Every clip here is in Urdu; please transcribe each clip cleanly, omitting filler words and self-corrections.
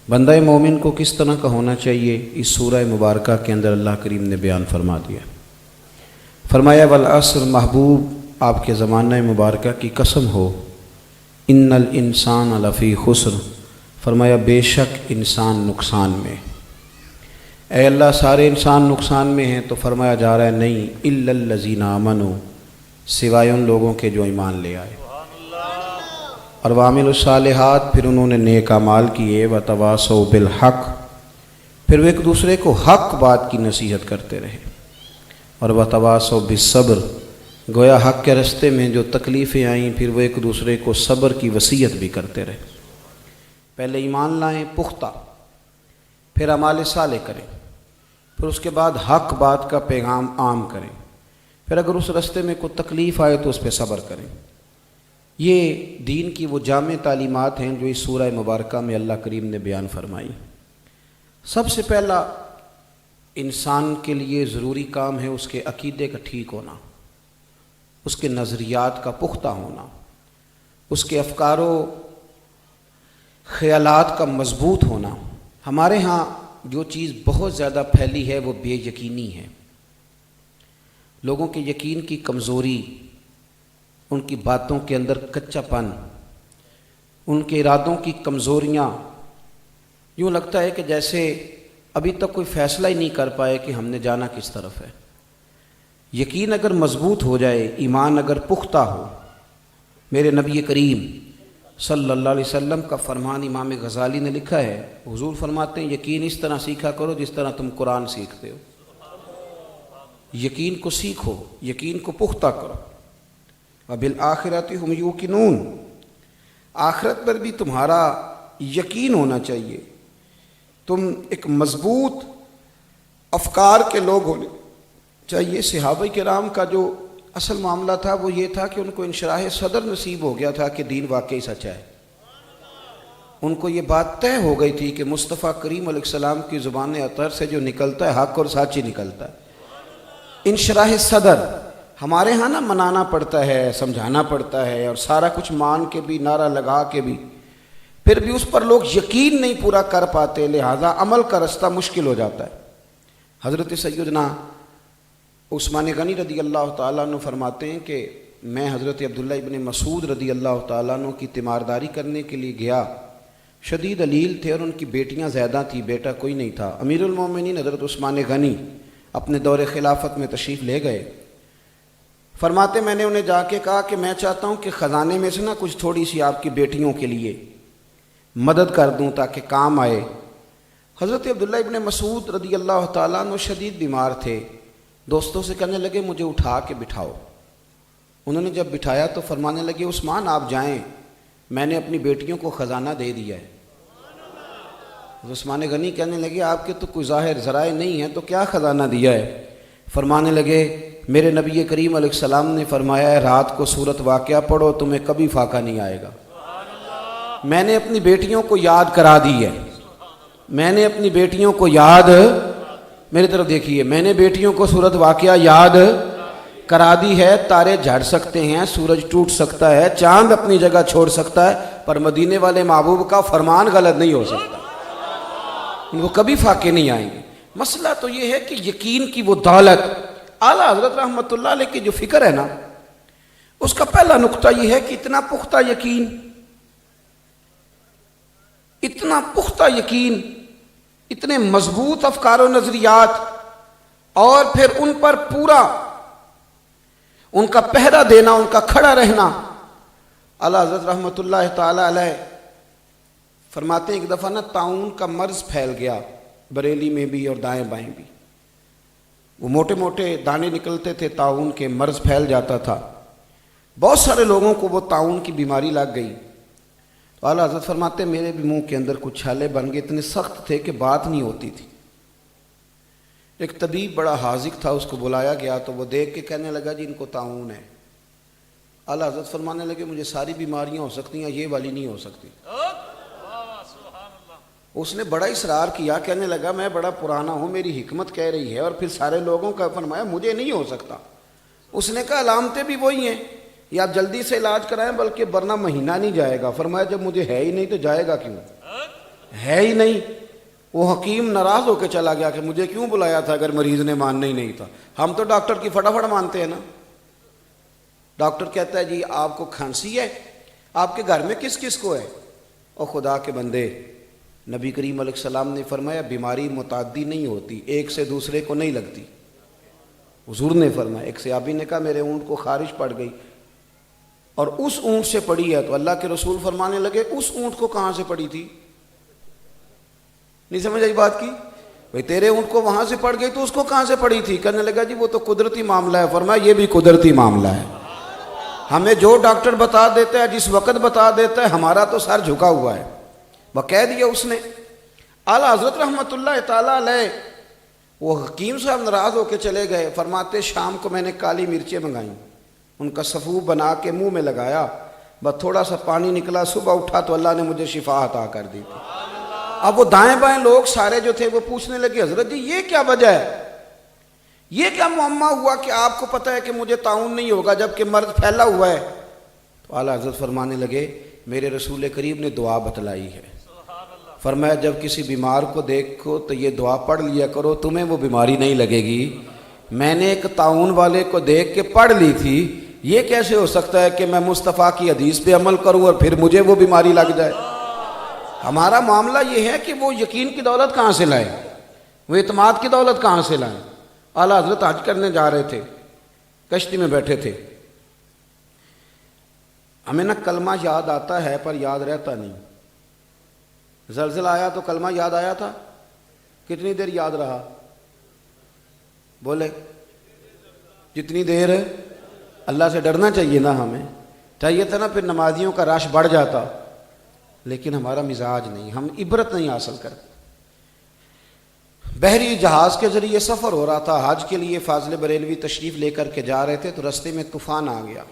بندہ مومن کو کس طرح کا ہونا چاہیے، اس سورہ مبارکہ کے اندر اللہ کریم نے بیان فرما دیا۔ فرمایا والعصر، محبوب آپ کے زمانہ مبارکہ کی قسم ہو، ان الانسان لفی خسر، فرمایا بے شک انسان نقصان میں۔ اے اللہ سارے انسان نقصان میں ہیں، تو فرمایا جا رہا ہے نہیں، الا الذین آمنوا، سوائے ان لوگوں کے جو ایمان لے آئے اور وعملوا الصالحات، پھر انہوں نے نیک اعمال کیے، وتواصوا بالحق، پھر وہ ایک دوسرے کو حق بات کی نصیحت کرتے رہے، اور وتواصوا بالصبر، گویا حق کے رستے میں جو تکلیفیں آئیں پھر وہ ایک دوسرے کو صبر کی وصیت بھی کرتے رہے۔ پہلے ایمان لائیں پختہ، پھر اعمال صالح کریں، پھر اس کے بعد حق بات کا پیغام عام کریں، پھر اگر اس رستے میں کوئی تکلیف آئے تو اس پہ صبر کریں۔ یہ دین کی وہ جامع تعلیمات ہیں جو اس سورہ مبارکہ میں اللہ کریم نے بیان فرمائی۔ سب سے پہلا انسان کے لیے ضروری کام ہے اس کے عقیدے کا ٹھیک ہونا، اس کے نظریات کا پختہ ہونا، اس کے افکار و خیالات کا مضبوط ہونا۔ ہمارے ہاں جو چیز بہت زیادہ پھیلی ہے وہ بے یقینی ہے، لوگوں کے یقین کی کمزوری، ان کی باتوں کے اندر کچا پن، ان کے ارادوں کی کمزوریاں، یوں لگتا ہے کہ جیسے ابھی تک کوئی فیصلہ ہی نہیں کر پائے کہ ہم نے جانا کس طرف ہے۔ یقین اگر مضبوط ہو جائے، ایمان اگر پختہ ہو، میرے نبی کریم صلی اللہ علیہ وسلم کا فرمان امام غزالی نے لکھا ہے، حضور فرماتے ہیں یقین اس طرح سیکھا کرو جس طرح تم قرآن سیکھتے ہو۔ یقین کو سیکھو، یقین کو پختہ کرو۔ وبالآخرۃ ہم یوقنون، آخرت پر بھی تمہارا یقین ہونا چاہیے، تم ایک مضبوط افکار کے لوگ ہونے چاہیے۔ صحابہ کرام کا جو اصل معاملہ تھا وہ یہ تھا کہ ان کو انشراح صدر نصیب ہو گیا تھا کہ دین واقعی سچ ہے۔ ان کو یہ بات طے ہو گئی تھی کہ مصطفیٰ کریم علیہ السلام کی زبان اطہر سے جو نکلتا ہے حق اور سچ ہی نکلتا ہے۔ انشراح صدر ہمارے ہاں نا منانا پڑتا ہے، سمجھانا پڑتا ہے، اور سارا کچھ مان کے بھی، نعرہ لگا کے بھی، پھر بھی اس پر لوگ یقین نہیں پورا کر پاتے، لہذا عمل کا رستہ مشکل ہو جاتا ہے۔ حضرت سیدنا عثمان غنی رضی اللہ تعالیٰ عنہ فرماتے ہیں کہ میں حضرت عبداللہ ابن مسعود رضی اللہ تعالیٰ عنہ کی تیمارداری کرنے کے لیے گیا۔ شدید علیل تھے اور ان کی بیٹیاں زیادہ تھیں، بیٹا کوئی نہیں تھا۔ امیر المومنین حضرت عثمان غنی اپنے دور خلافت میں تشریف لے گئے۔ فرماتے میں نے انہیں جا کے کہا کہ میں چاہتا ہوں کہ خزانے میں سے نا کچھ تھوڑی سی آپ کی بیٹیوں کے لیے مدد کر دوں تاکہ کام آئے۔ حضرت عبداللہ ابن مسعود رضی اللہ تعالیٰ عنہ شدید بیمار تھے، دوستوں سے کہنے لگے مجھے اٹھا کے بٹھاؤ۔ انہوں نے جب بٹھایا تو فرمانے لگے عثمان آپ جائیں، میں نے اپنی بیٹیوں کو خزانہ دے دیا ہے۔ عثمان غنی کہنے لگے آپ کے تو کوئی ظاہر ذرائع نہیں ہیں، تو کیا خزانہ دیا ہے؟ فرمانے لگے میرے نبی کریم علیہ السلام نے فرمایا ہے رات کو سورت واقعہ پڑھو تمہیں کبھی فاقہ نہیں آئے گا۔ میں نے اپنی بیٹیوں کو یاد کرا دی ہے، میں نے اپنی بیٹیوں کو یاد، میری طرف دیکھیے، میں نے بیٹیوں کو سورت واقعہ یاد کرا دی ہے۔ تارے جھڑ سکتے ہیں، سورج ٹوٹ سکتا ہے، چاند اپنی جگہ چھوڑ سکتا ہے، پر مدینے والے محبوب کا فرمان غلط نہیں ہو سکتا، ان کو کبھی فاقے نہیں آئیں گے۔ مسئلہ تو یہ ہے کہ یقین کی وہ دولت، اعلیٰ حضرت رحمۃ اللہ علیہ کی جو فکر ہے نا، اس کا پہلا نقطہ یہ ہے کہ اتنا پختہ یقین، اتنا پختہ یقین، اتنے مضبوط افکار و نظریات، اور پھر ان پر پورا ان کا پہرا دینا، ان کا کھڑا رہنا۔ اعلیٰ حضرت رحمۃ اللہ تعالی علیہ فرماتے ہیں ایک دفعہ نا طاعون کا مرض پھیل گیا بریلی میں بھی اور دائیں بائیں بھی، وہ موٹے موٹے دانے نکلتے تھے، طاعون کے مرض پھیل جاتا تھا، بہت سارے لوگوں کو وہ طاعون کی بیماری لگ گئی۔ تو اعلیٰ حضرت فرماتے میرے بھی منہ کے اندر کچھ چھالے بن گئے، اتنے سخت تھے کہ بات نہیں ہوتی تھی۔ ایک طبیب بڑا حاذق تھا، اس کو بلایا گیا تو وہ دیکھ کے کہنے لگا جی ان کو طاعون ہے۔ اعلیٰ حضرت فرمانے لگے مجھے ساری بیماریاں ہو سکتی ہیں، یہ والی نہیں ہو سکتی۔ اس نے بڑا اصرار کیا، کہنے لگا میں بڑا پرانا ہوں، میری حکمت کہہ رہی ہے، اور پھر سارے لوگوں کا فرمایا مجھے نہیں ہو سکتا۔ اس نے کہا علامتیں بھی وہی ہیں، یا آپ جلدی سے علاج کرائیں بلکہ ورنہ مہینہ نہیں جائے گا۔ فرمایا جب مجھے ہے ہی نہیں تو جائے گا کیوں؟ ہے ہی نہیں. وہ حکیم ناراض ہو کے چلا گیا کہ مجھے کیوں بلایا تھا اگر مریض نے ماننا ہی نہیں تھا. ہم تو ڈاکٹر کی فٹافٹ مانتے ہیں نا. ڈاکٹر کہتا ہے جی آپ کو کھانسی ہے, آپ کے گھر میں کس کس کو ہے؟ اور خدا کے بندے, نبی کریم علیہ السلام نے فرمایا بیماری متعدی نہیں ہوتی, ایک سے دوسرے کو نہیں لگتی. حضور نے فرمایا, ایک صحابی نے کہا میرے اونٹ کو خارش پڑ گئی اور اس اونٹ سے پڑی ہے, تو اللہ کے رسول فرمانے لگے اس اونٹ کو کہاں سے پڑی تھی؟ نہیں سمجھ آئی بات کی؟ بھئی تیرے اونٹ کو وہاں سے پڑ گئی تو اس کو کہاں سے پڑی تھی؟ کہنے لگا جی وہ تو قدرتی معاملہ ہے. فرمایا یہ بھی قدرتی معاملہ ہے. ہمیں جو ڈاکٹر بتا دیتا ہے جس وقت بتا دیتا ہے ہمارا تو سر جھکا ہوا ہے. وہ کہہ دیا اس نے. اعلیٰ حضرت رحمۃ اللہ تعالیٰ علیہ وہ حکیم صاحب ناراض ہو کے چلے گئے. فرماتے شام کو میں نے کالی مرچیں منگائیں, ان کا صفوف بنا کے منہ میں لگایا, بس تھوڑا سا پانی نکلا, صبح اٹھا تو اللہ نے مجھے شفا عطا کر دی تھی. اب وہ دائیں بائیں لوگ سارے جو تھے وہ پوچھنے لگے حضرت جی یہ کیا وجہ ہے, یہ کیا معمہ ہوا کہ آپ کو پتہ ہے کہ مجھے طاعون نہیں ہوگا جبکہ مرض پھیلا ہوا ہے؟ تو اعلیٰ حضرت فرمانے لگے میرے رسول کریم نے دعا بتلائی ہے. فرمایا جب کسی بیمار کو دیکھو تو یہ دعا پڑھ لیا کرو, تمہیں وہ بیماری نہیں لگے گی. میں نے ایک طاعون والے کو دیکھ کے پڑھ لی تھی, یہ کیسے ہو سکتا ہے کہ میں مصطفیٰ کی حدیث پہ عمل کروں اور پھر مجھے وہ بیماری لگ جائے؟ ہمارا معاملہ یہ ہے کہ وہ یقین کی دولت کہاں سے لائیں, وہ اعتماد کی دولت کہاں سے لائیں. اعلیٰ حضرت حج کرنے جا رہے تھے, کشتی میں بیٹھے تھے. ہمیں نا کلمہ یاد آتا ہے پر یاد رہتا نہیں. زلزلہ آیا تو کلمہ یاد آیا تھا, کتنی دیر یاد رہا؟ بولے جتنی دیر. اللہ سے ڈرنا چاہیے نا, ہمیں چاہیے تھا نا پھر نمازیوں کا رش بڑھ جاتا, لیکن ہمارا مزاج نہیں, ہم عبرت نہیں حاصل کرتے. بحری جہاز کے ذریعے سفر ہو رہا تھا, حج کے لیے فاضل بریلوی تشریف لے کر کے جا رہے تھے, تو رستے میں طوفان آ گیا,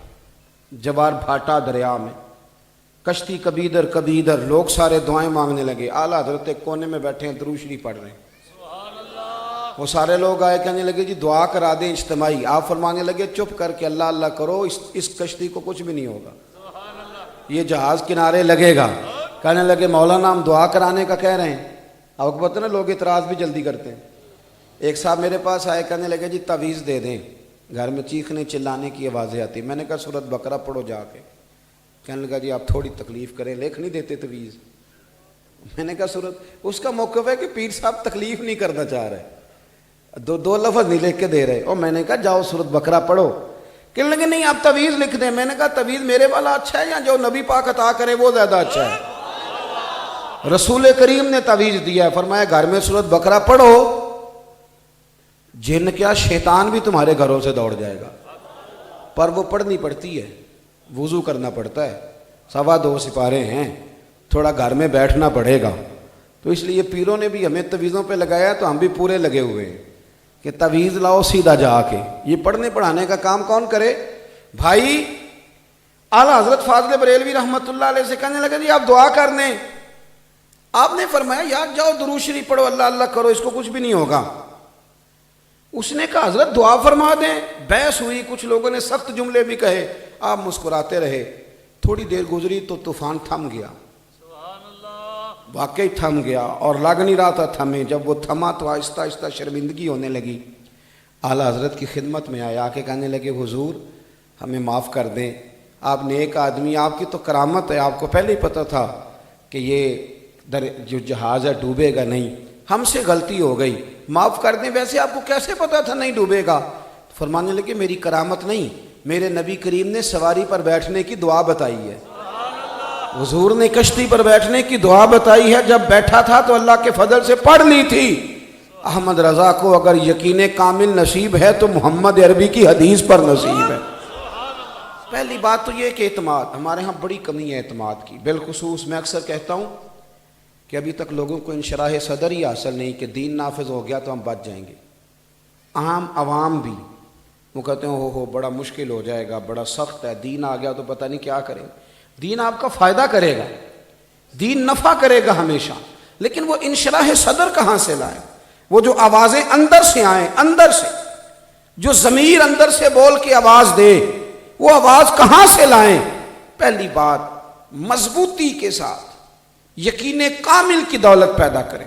جوار بھاٹا دریا میں, کشتی کبھی ادھر کبھی ادھر, لوگ سارے دعائیں مانگنے لگے. اعلیٰ حضرت ایک کونے میں بیٹھے ہیں درود شریف پڑھ رہے ہیں. وہ سارے لوگ آئے کہنے لگے جی دعا کرا دیں اجتماعی. آپ فرمانے لگے چپ کر کے اللہ اللہ کرو, اس کشتی کو کچھ بھی نہیں ہوگا, یہ جہاز کنارے لگے گا. کہنے لگے مولانا ہم دعا کرانے کا کہہ رہے ہیں. آپ کو پتہ نا لوگ اعتراض بھی جلدی کرتے ہیں. ایک صاحب میرے پاس آئے, کہنے لگے جی تعویذ دے دیں, گھر میں چیخنے چلانے کی آوازیں آتی. میں نے کہا سورۃ بقرہ پڑھو جا کے. کہنے لگا جی آپ تھوڑی تکلیف کریں, لکھ نہیں دیتے تعویذ. میں نے کہا سورۃ, اس کا موقف ہے کہ پیر صاحب تکلیف نہیں کرنا چاہ رہے, دو لفظ نہیں لکھ کے دے رہے. اور میں نے کہا جاؤ سورۃ بقرہ پڑھو. کہنے لگے نہیں آپ تعویذ لکھ دیں. میں نے کہا تعویذ میرے والا اچھا ہے یا جو نبی پاک عطا کرے وہ زیادہ اچھا ہے؟ رسول کریم نے تعویذ دیا ہے, فرمایا گھر میں سورۃ بقرہ پڑھو, جن کیا شیطان بھی تمہارے گھروں سے دوڑ جائے گا. پر وہ پڑھنی پڑتی ہے, وضو کرنا پڑتا ہے, 2.25 سپارے ہیں, تھوڑا گھر میں بیٹھنا پڑے گا. تو اس لیے پیروں نے بھی ہمیں تعویذوں پہ لگایا, تو ہم بھی پورے لگے ہوئے ہیں کہ تعویذ لاؤ سیدھا جا کے. یہ پڑھنے پڑھانے کا کام کون کرے بھائی؟ اعلیٰ حضرت فاضل بریلوی رحمۃ اللہ علیہ سے کہنے لگے جی آپ دعا کر دیں. آپ نے فرمایا یار جاؤ درود شریف پڑھو, اللہ اللہ کرو, اس کو کچھ بھی نہیں ہوگا. اس نے کہا حضرت دعا فرما دیں. بحث ہوئی, کچھ لوگوں نے سخت جملے بھی کہے, آپ مسکراتے رہے. تھوڑی دیر گزری تو طوفان تھم گیا. واقعی تھم گیا, اور لگ نہیں رہا تھا تھمے. جب وہ تھما تو آہستہ آہستہ شرمندگی ہونے لگی. اعلیٰ حضرت کی خدمت میں آیا, کے کہنے لگے حضور ہمیں معاف کر دیں, آپ نیک آدمی, آپ کی تو کرامت ہے, آپ کو پہلے ہی پتہ تھا کہ یہ جو جہاز ہے ڈوبے گا نہیں, ہم سے غلطی ہو گئی, معاف کر دیں. ویسے آپ کو کیسے پتہ تھا نہیں ڈوبے گا؟ فرمانے لگے میری کرامت نہیں, میرے نبی کریم نے سواری پر بیٹھنے کی دعا بتائی ہے. حضور نے کشتی پر بیٹھنے کی دعا بتائی ہے, جب بیٹھا تھا تو اللہ کے فضل سے پڑھ لی تھی. احمد رضا کو اگر یقین کامل نصیب ہے تو محمد عربی کی حدیث پر نصیب ہے. پہلی بات تو یہ کہ اعتماد, ہمارے ہاں بڑی کمی ہے اعتماد کی. بالخصوص میں اکثر کہتا ہوں کہ ابھی تک لوگوں کو انشراح صدر ہی حاصل نہیں کہ دین نافذ ہو گیا تو ہم بچ جائیں گے. عام عوام بھی وہ کہتے ہیں ہو بڑا مشکل ہو جائے گا, بڑا سخت ہے, دین آ گیا تو پتہ نہیں کیا کریں. دین آپ کا فائدہ کرے گا, دین نفع کرے گا ہمیشہ, لیکن وہ انشراح صدر کہاں سے لائیں؟ وہ جو آوازیں اندر سے آئیں, اندر سے جو ضمیر اندر سے بول کے آواز دے, وہ آواز کہاں سے لائیں؟ پہلی بات مضبوطی کے ساتھ یقین کامل کی دولت پیدا کریں،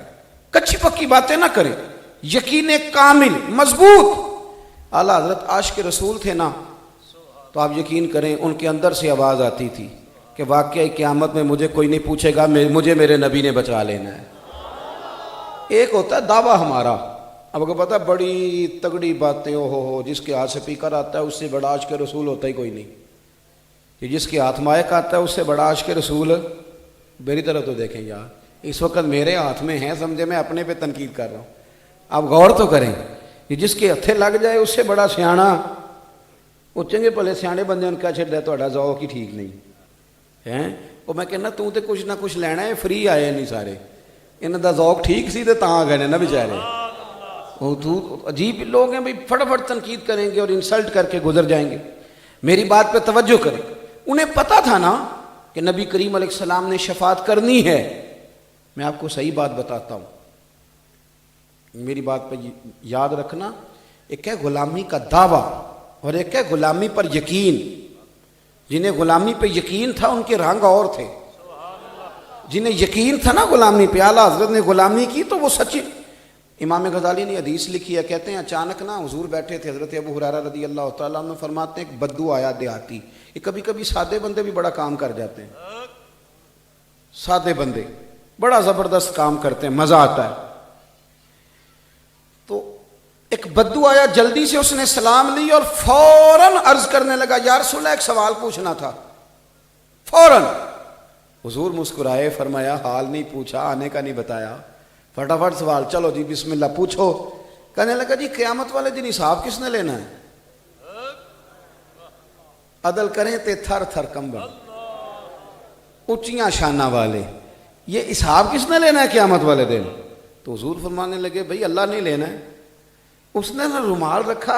کچی پکی باتیں نہ کریں، یقین کامل مضبوط۔ اعلیٰ حضرت عاشق رسول تھے نا، تو آپ یقین کریں ان کے اندر سے آواز آتی تھی کہ واقعی قیامت میں مجھے کوئی نہیں پوچھے گا، مجھے میرے نبی نے بچا لینا ہے۔ ایک ہوتا ہے دعویٰ ہمارا، اب کو پتہ بڑی تگڑی باتیں، ہو جس کے ہاتھ سپیکر آتا ہے اس سے بڑا عاشق رسول ہوتا ہی کوئی نہیں، کہ جس کے ہاتھ مائک آتا ہے اس سے بڑا عاشق رسول، میری طرف تو دیکھیں یار، اس وقت میرے ہاتھ میں ہیں، سمجھے میں اپنے پہ تنقید کر رہا ہوں، آپ غور تو کریں کہ جس کے ہتھے لگ جائے اس سے بڑا سیاਣਾ، وہ چنگے بھلے سیاਣੇ بندے ان کا چھڑ تہاڈا ذوق ہی ٹھیک نہیں ہے۔ وہ میں کہنا تو تے کچھ نہ کچھ لینا ہے، فری آئے نہیں سارے، انہاں دا ذوق ٹھیک سی تے تاں گئے نا بیچارے۔ وہ تو عجیب لوگ ہیں بھائی، فٹافٹ تنقید کریں گے اور انسلٹ کر کے گزر جائیں گے۔ میری بات پہ توجہ کریں، انہیں پتہ تھا نا کہ نبی کریم علیہ السلام نے شفاعت کرنی ہے۔ میں آپ کو صحیح بات بتاتا ہوں، میری بات پہ یاد رکھنا، ایک ہے غلامی کا دعویٰ اور ایک ہے غلامی پر یقین۔ جنہیں غلامی پہ یقین تھا ان کے رنگ اور تھے، جنہیں یقین تھا نا غلامی پہ، اعلیٰ حضرت نے غلامی کی تو وہ سچی۔ امام غزالی نے حدیث لکھی ہے، کہتے ہیں اچانک نا حضور بیٹھے تھے، حضرت ابو ہریرہ رضی اللہ تعالیٰ عنہ فرماتے ہیں ایک بدو آیا دیہاتی۔ یہ کبھی کبھی سادے بندے بھی بڑا کام کر جاتے ہیں، سادے بندے بڑا زبردست کام کرتے ہیں، مزہ آتا ہے۔ تو ایک بدو آیا، جلدی سے اس نے سلام لی اور فوراً عرض کرنے لگا یا رسول اللہ ایک سوال پوچھنا تھا۔ فوراً حضور مسکرائے، فرمایا حال نہیں پوچھا، آنے کا نہیں بتایا، فٹافٹ سوال، چلو جی بسم اللہ پوچھو۔ کہنے لگا جی قیامت والے دن حساب کس نے لینا ہے؟ عدل کریں تے تھر تھر کمبل، اونچیاں شانہ والے، یہ حساب کس نے لینا ہے قیامت والے دن؟ تو حضور فرمانے لگے بھئی اللہ نے لینا ہے۔ اس نے نا رومال رکھا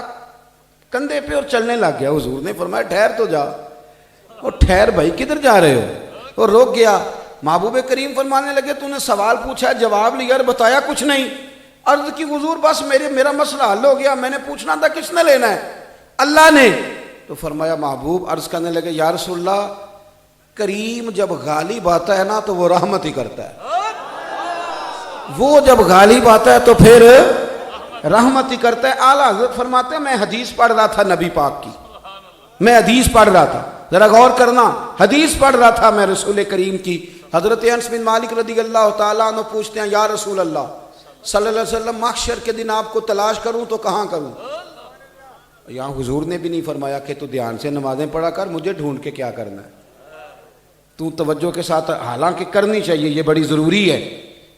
کندھے پہ اور چلنے لگ گیا۔ حضور نے فرمایا ٹھہر تو جا۔ اور ٹھہر بھائی کدھر جا رہے ہو؟ اور رک گیا۔ محبوب کریم فرمانے لگے تو نے سوال پوچھا، جواب لیا اور بتایا کچھ نہیں۔ عرض کی حضور بس میرا مسئلہ حل ہو گیا، میں نے پوچھنا تھا کس نے لینا ہے؟ اللہ نے۔ تو فرمایا محبوب، عرض کرنے لگے یا رسول اللہ کریم جب غالب آتا ہے نا تو وہ رحمت ہی کرتا ہے، وہ جب غالب آتا ہے تو پھر رحمت ہی کرتا ہے۔ اعلیٰ حضرت فرماتے ہیں میں حدیث پڑھ رہا تھا نبی پاک کی، میں حدیث پڑھ رہا تھا، ذرا غور کرنا، حدیث پڑھ رہا تھا میں رسول کریم کی۔ حضرت انس بن مالک رضی اللہ تعالیٰ عنہ پوچھتے ہیں یا رسول اللہ صلی اللہ علیہ وسلم محشر کے دن آپ کو تلاش کروں تو کہاں کروں؟ یہاں حضور نے بھی نہیں فرمایا کہ تو دھیان سے نمازیں پڑھا کر، مجھے ڈھونڈ کے کیا کرنا ہے، تو توجہ کے ساتھ، حالانکہ کرنی چاہیے، یہ بڑی ضروری ہے۔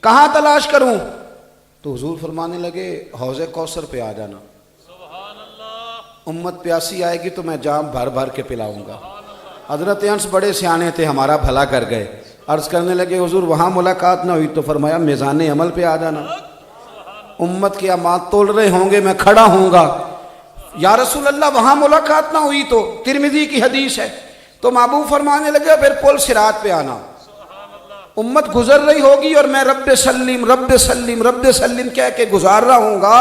کہاں تلاش کروں؟ تو حضور فرمانے لگے حوض کوثر پہ آ جانا، امت پیاسی آئے گی تو میں جام بھر بھر کے پلاؤں گا۔ حضرت انس بڑے سیانے تھے، ہمارا بھلا کر گئے، عرض کرنے لگے حضور وہاں ملاقات نہ ہوئی تو فرمایا میزان عمل پہ آ جانا، امت کے اعمال تول رہے ہوں گے، میں کھڑا ہوں گا۔ یا رسول اللہ وہاں ملاقات نہ ہوئی تو، ترمذی کی حدیث ہے، تو محبوب فرمانے لگے پھر پل صراط پہ آنا، امت گزر رہی ہوگی اور میں رب سلم رب سلم رب سلم کہہ کے گزار رہا ہوں گا۔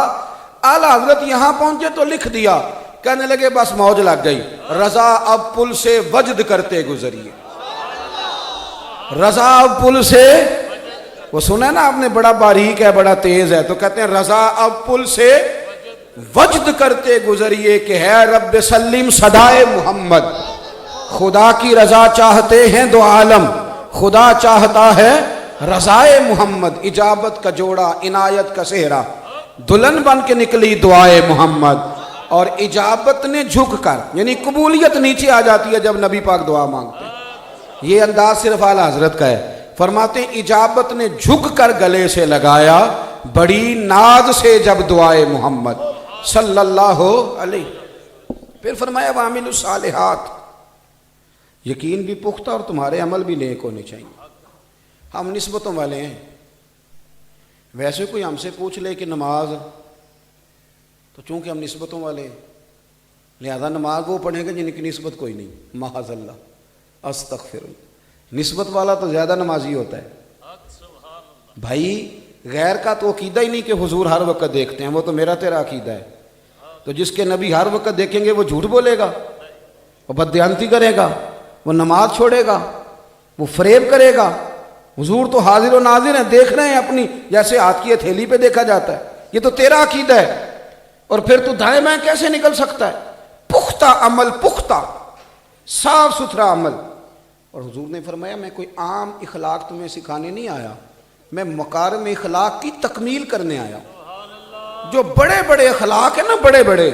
اعلیٰ حضرت یہاں پہنچے تو لکھ دیا، کہنے لگے بس موج لگ گئی، رضا اب پل سے وجد کرتے گزریے، رضا اب پل سے، وہ سنا نا آپ نے، بڑا باریک ہے بڑا تیز ہے، تو کہتے ہیں رضا اب پل سے وجد کرتے گزریے کہ ہے رب سلم صدائے محمد، خدا کی رضا چاہتے ہیں دو عالم، خدا چاہتا ہے رضائے محمد، اجابت کا جوڑا عنایت کا صحرا، دلہن بن کے نکلی دعائے محمد، اور اجابت نے جھک کر، یعنی قبولیت نیچے آ جاتی ہے جب نبی پاک دعا مانگتے ہیں۔ یہ انداز صرف اعلیٰ حضرت کا ہے، فرماتے ہیں اجابت نے جھک کر گلے سے لگایا بڑی ناز سے جب دعائے محمد صلی اللہ علیہ۔ پھر فرمایا وَعَمِلُوا الصَّالِحَاتِ، یقین بھی پختہ اور تمہارے عمل بھی نیک ہونے چاہیے۔ ہم نسبتوں والے ہیں، ویسے کوئی ہم سے پوچھ لے کہ نماز، تو چونکہ ہم نسبتوں والے ہیں لہذا نماز وہ پڑھیں گے جن کی نسبت کوئی نہیں، معاذ اللہ استغفر اللہ، نسبت والا تو زیادہ نمازی ہوتا ہے۔ بھائی غیر کا تو عقیدہ ہی نہیں کہ حضور ہر وقت دیکھتے ہیں، وہ تو میرا تیرا عقیدہ ہے۔ تو جس کے نبی ہر وقت دیکھیں گے وہ جھوٹ بولے گا، وہ بددیانتی کرے گا، وہ نماز چھوڑے گا، وہ فریب کرے گا، حضور تو حاضر و ناظر ہیں، دیکھ رہے ہیں اپنی، جیسے ہاتھ کی ہتھیلی پہ دیکھا جاتا ہے. یہ تو تیرا عقیدہ ہے، اور پھر تو دائیں بائیں کیسے نکل سکتا ہے؟ پختہ عمل، پختہ صاف ستھرا عمل. اور حضور نے فرمایا میں کوئی عام اخلاق تمہیں سکھانے نہیں آیا، میں مکارم اخلاق کی تکمیل کرنے آیا. جو بڑے بڑے اخلاق ہیں نا، بڑے بڑے،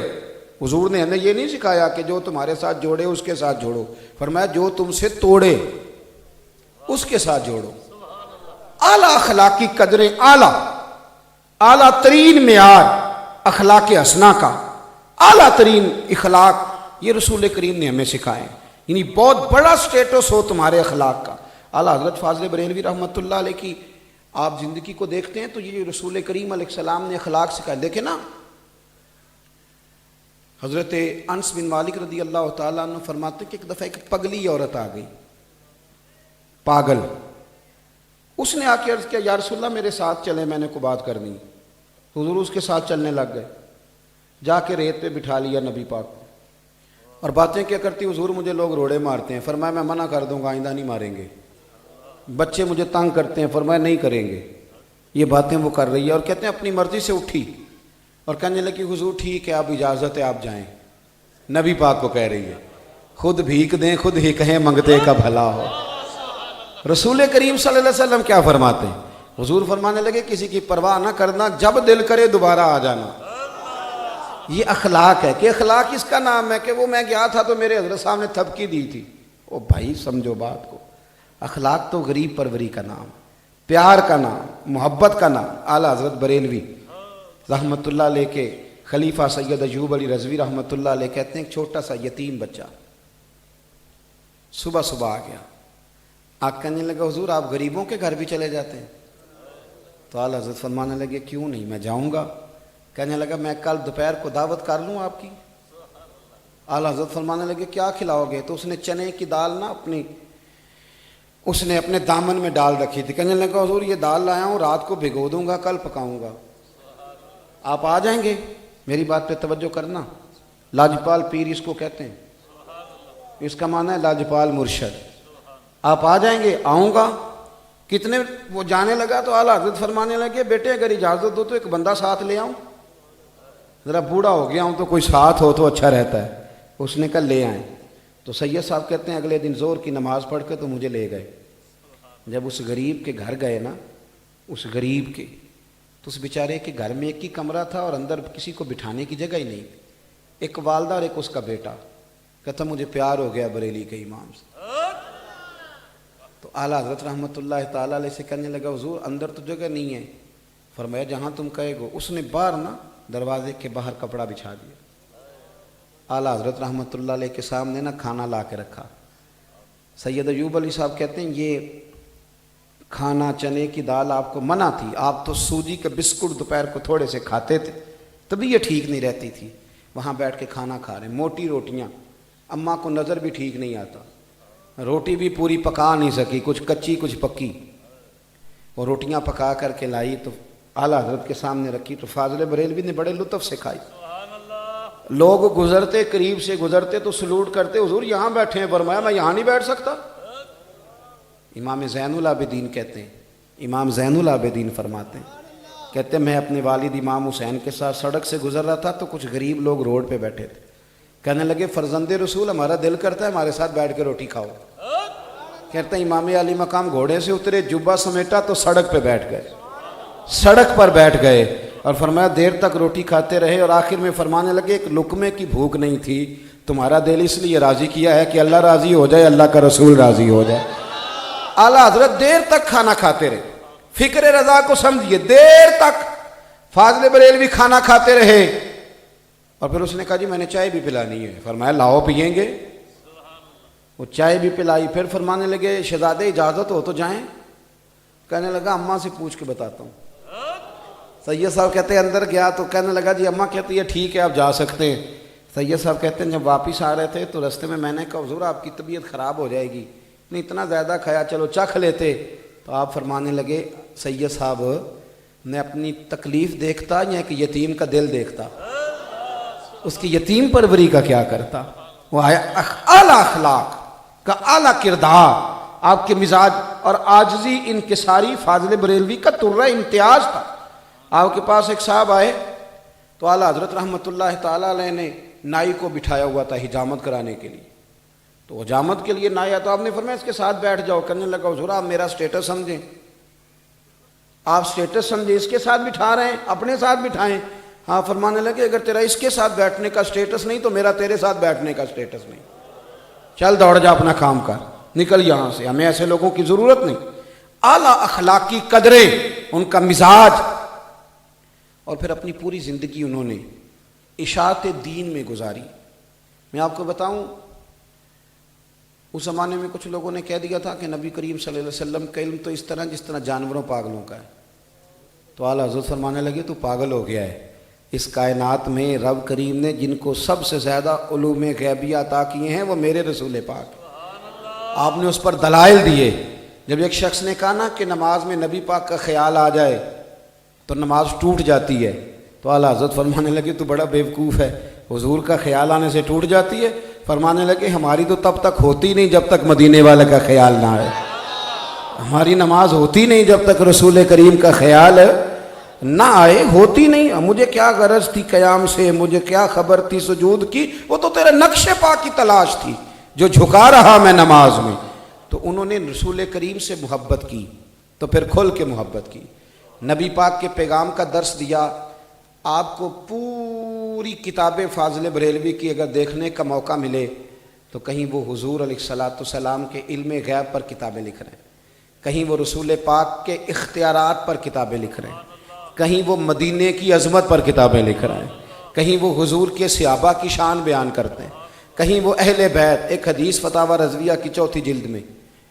حضور نے ہمیں یہ نہیں سکھایا کہ جو تمہارے ساتھ جوڑے اس کے ساتھ جوڑو. فرمایا جو تم سے توڑے اس کے ساتھ جوڑو. اعلیٰ اخلاقی قدریں، اعلیٰ ترین معیار اخلاق حسنہ کا، اعلیٰ ترین اخلاق یہ رسول کریم نے ہمیں سکھائے. یعنی بہت بڑا سٹیٹس ہو تمہارے اخلاق کا. اعلیٰ حضرت فاضل بریلوی رحمۃ اللہ علیہ کی آپ زندگی کو دیکھتے ہیں تو یہ رسول کریم علیہ السلام نے اخلاق سکھائے. دیکھیں نا، حضرت انس بن مالک رضی اللہ تعالیٰ عنہ فرماتے کہ ایک دفعہ ایک پگلی عورت آ گئی، پاگل. اس نے آ کے عرض کیا یا رسول اللہ میرے ساتھ چلیں، میں نے کو بات کرنی. حضور اس کے ساتھ چلنے لگ گئے، جا کے ریت پہ بٹھا لیا نبی پاک کو. اور باتیں کیا کرتی؟ حضور مجھے لوگ روڑے مارتے ہیں. فرمایا میں منع کر دوں گا، آئندہ نہیں ماریں گے. بچے مجھے تنگ کرتے ہیں. فرمایا نہیں کریں گے. یہ باتیں وہ کر رہی ہے، اور کہتے ہیں اپنی مرضی سے اٹھی اور کہنے لگی حضور ٹھیک ہے، آپ اجازت ہے، آپ جائیں. نبی پاک کو کہہ رہی ہے خود بھیک دیں، خود ہی کہیں منگتے کا بھلا ہو. رسول کریم صلی اللہ علیہ وسلم کیا فرماتے ہیں؟ حضور فرمانے لگے کسی کی پرواہ نہ کرنا، جب دل کرے دوبارہ آ جانا. یہ اخلاق ہے. کہ اخلاق اس کا نام ہے کہ وہ میں گیا تھا تو میرے حضرت صاحب نے تھپکی دی تھی. او بھائی سمجھو بات کو. اخلاق تو غریب پروری کا نام، پیار کا نام، محبت کا نام. اعلیٰ حضرت بریلوی رحمۃ اللہ علیہ کے خلیفہ سید ایوب علی رضوی رحمۃ اللہ علیہ کہتے ہیں ایک چھوٹا سا یتیم بچہ صبح صبح آ گیا. آپ کہنے لگا حضور آپ غریبوں کے گھر بھی چلے جاتے ہیں؟ تو اعلیٰ حضرت فرمانے لگے کیوں نہیں، میں جاؤں گا. کہنے لگا میں کل دوپہر کو دعوت کر لوں آپ کی. اعلیٰ حضرت فرمانے لگے کیا کھلاؤ گے؟ تو اس نے چنے کی دال نا اس نے اپنے دامن میں ڈال رکھی تھی. کہنے لگا حضور یہ دال لایا ہوں، رات کو بھگو دوں گا، کل پکاؤں گا، آپ آ جائیں گے؟ میری بات پہ توجہ کرنا. لاجپال پیر اس کو کہتے ہیں، اس کا معنی ہے لاجپال مرشد. آپ آ جائیں گے؟ آؤں گا. کتنے وہ جانے لگا تو اعلیٰ حضرت فرمانے لگے بیٹے اگر اجازت دو تو ایک بندہ ساتھ لے آؤں، ذرا بوڑھا ہو گیا ہوں تو کوئی ساتھ ہو تو اچھا رہتا ہے. اس نے کہا لے آئیں. تو سید صاحب کہتے ہیں اگلے دن زور کی نماز پڑھ کے تو مجھے لے گئے. جب اس غریب کے گھر گئے نا، اس غریب کے، تو اس بیچارے کے گھر میں ایک ہی کمرہ تھا اور اندر کسی کو بٹھانے کی جگہ ہی نہیں. ایک والدہ اور ایک اس کا بیٹا. کہتا مجھے پیار ہو گیا بریلی کے امام سے. تو اعلیٰ حضرت رحمۃ اللہ تعالیٰ علیہ سے کہنے لگا حضور اندر تو جگہ نہیں ہے. فرمایا جہاں تم کہے گو. اس نے باہر نا دروازے کے باہر کپڑا بچھا دیا. اعلیٰ حضرت رحمۃ اللہ علیہ کے سامنے نا کھانا لا کے رکھا. سید ایوب علی صاحب کہتے ہیں یہ کھانا چنے کی دال آپ کو منع تھی، آپ تو سوجی کے بسکٹ دوپہر کو تھوڑے سے کھاتے تھے، تبھی یہ ٹھیک نہیں رہتی تھی. وہاں بیٹھ کے کھانا کھا رہے ہیں، موٹی روٹیاں. اماں کو نظر بھی ٹھیک نہیں آتا، روٹی بھی پوری پکا نہیں سکی، کچھ کچی کچھ پکی. اور روٹیاں پکا کر کے لائی تو اعلیٰ حضرت کے سامنے رکھی تو فاضل بریلوی نے بڑے لطف سے کھائی. لوگ گزرتے، قریب سے گزرتے تو سلوٹ کرتے حضور یہاں بیٹھے ہیں. فرمایا میں یہاں نہیں بیٹھ سکتا. امام زین العابدین کہتے ہیں، امام زین العابدین فرماتے ہیں، کہتے ہیں میں اپنے والد امام حسین کے ساتھ سڑک سے گزر رہا تھا تو کچھ غریب لوگ روڈ پہ بیٹھے تھے. کہنے لگے فرزند رسول ہمارا دل کرتا ہے ہمارے ساتھ بیٹھ کے روٹی کھاؤ. کہتے ہیں امام علی مقام گھوڑے سے اترے، جبہ سمیٹا تو سڑک پہ بیٹھ گئے، سڑک پر بیٹھ گئے. اور فرمایا دیر تک روٹی کھاتے رہے اور آخر میں فرمانے لگے ایک لقمے کی بھوک نہیں تھی، تمہارا دل اس لیے راضی کیا ہے کہ اللہ راضی ہو جائے، اللہ کا رسول راضی ہو جائے. اعلیٰ حضرت دیر تک کھانا کھاتے رہے. فکر رضا کو سمجھیے، دیر تک فاضل بریلوی کھانا کھاتے رہے. اور پھر اس نے کہا جی میں نے چائے بھی پلانی ہے. فرمایا لاؤ پئیں گے. وہ چائے بھی پلائی. پھر فرمانے لگے شہزادے اجازت ہو تو جائیں. کہنے لگا اماں سے پوچھ کے بتاتا ہوں. سید صاحب کہتے ہیں اندر گیا تو کہنے لگا جی اماں کہتی ہے ٹھیک ہے آپ جا سکتے ہیں. سید صاحب کہتے ہیں جب واپس آ رہے تھے تو رستے میں نے کہا حضور آپ کی طبیعت خراب ہو جائے گی، نہیں اتنا زیادہ کھایا چلو چکھ لیتے. تو آپ فرمانے لگے سید صاحب میں اپنی تکلیف دیکھتا یا ایک یتیم کا دل دیکھتا، اس کی یتیم پروری کا کیا کرتا. وہ آیا اعلیٰ اخلاق کا اعلیٰ کردار آپ کے مزاج اور عاجزی انکساری فاضل بریلوی کا ترہ امتیاز تھا۔ آپ کے پاس ایک صاحب آئے تو اعلیٰ حضرت رحمۃ اللہ تعالیٰ علیہ نے نائی کو بٹھایا ہوا تھا حجامت کرانے کے لیے، تو حجامت کے لیے نائی آیا تو آپ نے فرمایا اس کے ساتھ بیٹھ جاؤ۔ کرنے لگا حضور آپ میرا سٹیٹس سمجھیں، آپ سٹیٹس سمجھیں، اس کے ساتھ بٹھا رہے ہیں، اپنے ساتھ بٹھائیں۔ ہاں، فرمانے لگے اگر تیرا اس کے ساتھ بیٹھنے کا سٹیٹس نہیں تو میرا تیرے ساتھ بیٹھنے کا سٹیٹس نہیں، چل دوڑ جا اپنا کام کر، نکل یہاں سے، ہمیں ایسے لوگوں کی ضرورت نہیں۔ اعلیٰ اخلاقی قدریں، ان کا مزاج، اور پھر اپنی پوری زندگی انہوں نے اشاعت دین میں گزاری۔ میں آپ کو بتاؤں، اس زمانے میں کچھ لوگوں نے کہہ دیا تھا کہ نبی کریم صلی اللہ علیہ وسلم کا علم تو اس طرح جس طرح جانوروں پاگلوں کا ہے، تو اعلیٰ حضرت فرمانے لگے تو پاگل ہو گیا ہے۔ اس کائنات میں رب کریم نے جن کو سب سے زیادہ علوم غیبیہ عطا کیے ہیں وہ میرے رسول پاک، آپ نے اس پر دلائل دیے۔ جب ایک شخص نے کہا نا کہ نماز میں نبی پاک کا خیال آ جائے تو نماز ٹوٹ جاتی ہے، تو اعلیٰ حضرت فرمانے لگے تو بڑا بیوقوف ہے، حضور کا خیال آنے سے ٹوٹ جاتی ہے؟ فرمانے لگے ہماری تو تب تک ہوتی نہیں جب تک مدینے والے کا خیال نہ آئے، ہماری نماز ہوتی نہیں جب تک رسول کریم کا خیال نہ آئے، ہوتی نہیں۔ مجھے کیا غرض تھی قیام سے، مجھے کیا خبر تھی سجود کی، وہ تو تیرے نقش پا کی تلاش تھی جو جھکا رہا میں نماز میں۔ تو انہوں نے رسول کریم سے محبت کی تو پھر کھل کے محبت کی، نبی پاک کے پیغام کا درس دیا۔ آپ کو پوری کتاب فاضل بریلوی کی اگر دیکھنے کا موقع ملے تو کہیں وہ حضور علیہ الصلاۃ والسلام کے علم غیب پر کتابیں لکھ رہے ہیں، کہیں وہ رسول پاک کے اختیارات پر کتابیں لکھ رہے ہیں، کہیں وہ مدینے کی عظمت پر کتابیں لکھ رہے ہیں، کہیں وہ حضور کے صحابہ کی شان بیان کرتے ہیں، کہیں وہ اہل بیت۔ ایک حدیث فتاوی رضویہ کی 4 جلد میں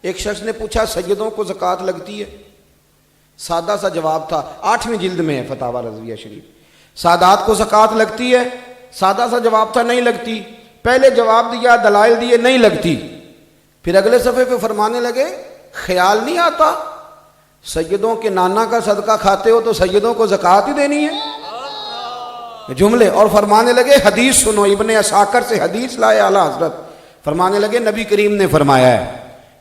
ایک شخص نے پوچھا سیدوں کو زکوٰۃ لگتی ہے؟ سادہ سا جواب تھا، 8ویں جلد میں ہے فتاوی رضویہ شریف، سادات کو زکوٰۃ لگتی ہے؟ سادہ سا جواب تھا، نہیں لگتی۔ پہلے جواب دیا، دلائل دیے، نہیں لگتی۔ پھر اگلے صفحے پہ فرمانے لگے خیال نہیں آتا سیدوں کے نانا کا صدقہ کھاتے ہو تو سیدوں کو زکوٰۃ ہی دینی ہے، جملے۔ اور فرمانے لگے حدیث سنو، ابن عساکر سے حدیث لائے اعلیٰ حضرت، فرمانے لگے نبی کریم نے فرمایا ہے،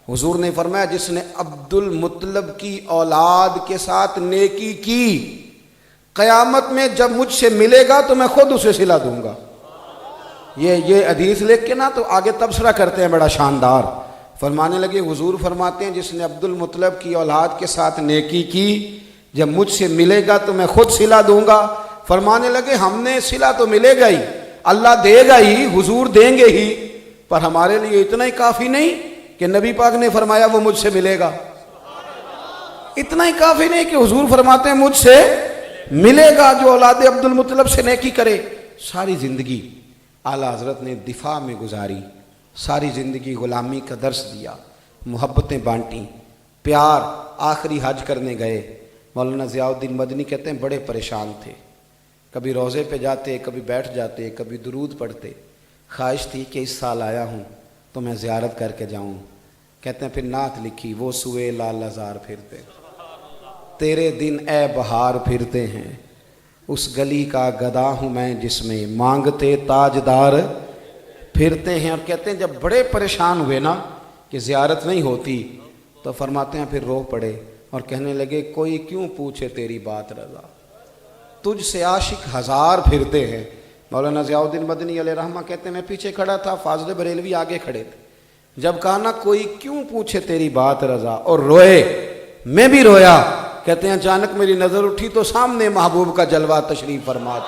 حضور نے فرمایا جس نے عبد المطلب کی اولاد کے ساتھ نیکی کی، قیامت میں جب مجھ سے ملے گا تو میں خود اسے صلہ دوں گا۔ یہ حدیث لکھ کے نا تو آگے تبصرہ کرتے ہیں بڑا شاندار، فرمانے لگے حضور فرماتے ہیں جس نے عبد المطلب کی اولاد کے ساتھ نیکی کی جب مجھ سے ملے گا تو میں خود صلہ دوں گا۔ فرمانے لگے ہم نے صلہ تو ملے گا ہی، اللہ دے گا ہی، حضور دیں گے ہی، پر ہمارے لیے اتنا ہی کافی نہیں کہ نبی پاک نے فرمایا وہ مجھ سے ملے گا، اتنا ہی کافی نہیں کہ حضور فرماتے ہیں مجھ سے ملے گا جو اولاد عبد المطلب سے نیکی کرے۔ ساری زندگی اعلیٰ حضرت نے دفاع میں گزاری، ساری زندگی غلامی کا درس دیا، محبتیں بانٹیں، پیار۔ آخری حج کرنے گئے، مولانا ضیاء الدین مدنی کہتے ہیں بڑے پریشان تھے، کبھی روضے پہ جاتے، کبھی بیٹھ جاتے، کبھی درود پڑھتے، خواہش تھی کہ اس سال آیا ہوں تو میں زیارت کر کے جاؤں۔ کہتے ہیں پھر نعت لکھی، وہ سوئے لال ہزار پھرتے، تیرے دن اے بہار پھرتے ہیں، اس گلی کا گدا ہوں میں جس میں مانگتے تاجدار پھرتے ہیں۔ اور کہتے ہیں جب بڑے پریشان ہوئے نا کہ زیارت نہیں ہوتی تو فرماتے ہیں پھر رو پڑے اور کہنے لگے کوئی کیوں پوچھے تیری بات رضا، تجھ سے عاشق ہزار پھرتے ہیں۔ مولانا ضیاء الدین مدنی علیہ رحمہ کہتے ہیں میں پیچھے کھڑا تھا، فاضل بریلوی آگے کھڑے تھے، جب کہا نا کوئی کیوں پوچھے تیری بات رضا اور روئے، میں بھی رویا۔ کہتے ہیں اچانک میری نظر اٹھی تو سامنے محبوب کا جلوہ تشریف فرما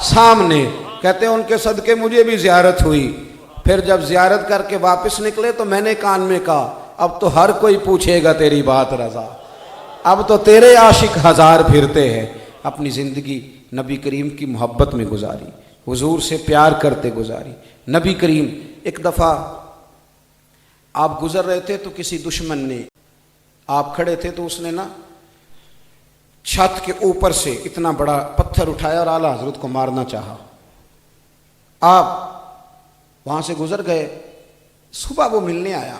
سامنے، کہتے ہیں ان کے صدقے مجھے بھی زیارت ہوئی۔ پھر جب زیارت کر کے واپس نکلے تو میں نے کان میں کہا اب تو ہر کوئی پوچھے گا تیری بات رضا، اب تو تیرے عاشق ہزار پھرتے ہیں۔ اپنی زندگی نبی کریم کی محبت میں گزاری، حضور سے پیار کرتے گزاری۔ نبی کریم ایک دفعہ آپ گزر رہے تھے تو کسی دشمن نے، آپ کھڑے تھے تو اس نے نا چھت کے اوپر سے اتنا بڑا پتھر اٹھایا اور اعلیٰ حضرت کو مارنا چاہا۔ آپ وہاں سے گزر گئے، صبح وہ ملنے آیا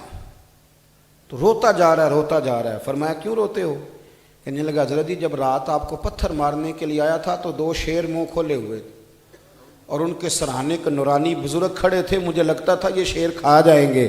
تو روتا جا رہا ہے۔ فرمایا کیوں روتے ہو؟ کہنے لگا حضرت جی جب رات آپ کو پتھر مارنے کے لیے آیا تھا تو 2 شیر منہ کھولے ہوئے اور ان کے سرہانے کے نورانی بزرگ کھڑے تھے، مجھے لگتا تھا یہ شیر کھا جائیں گے،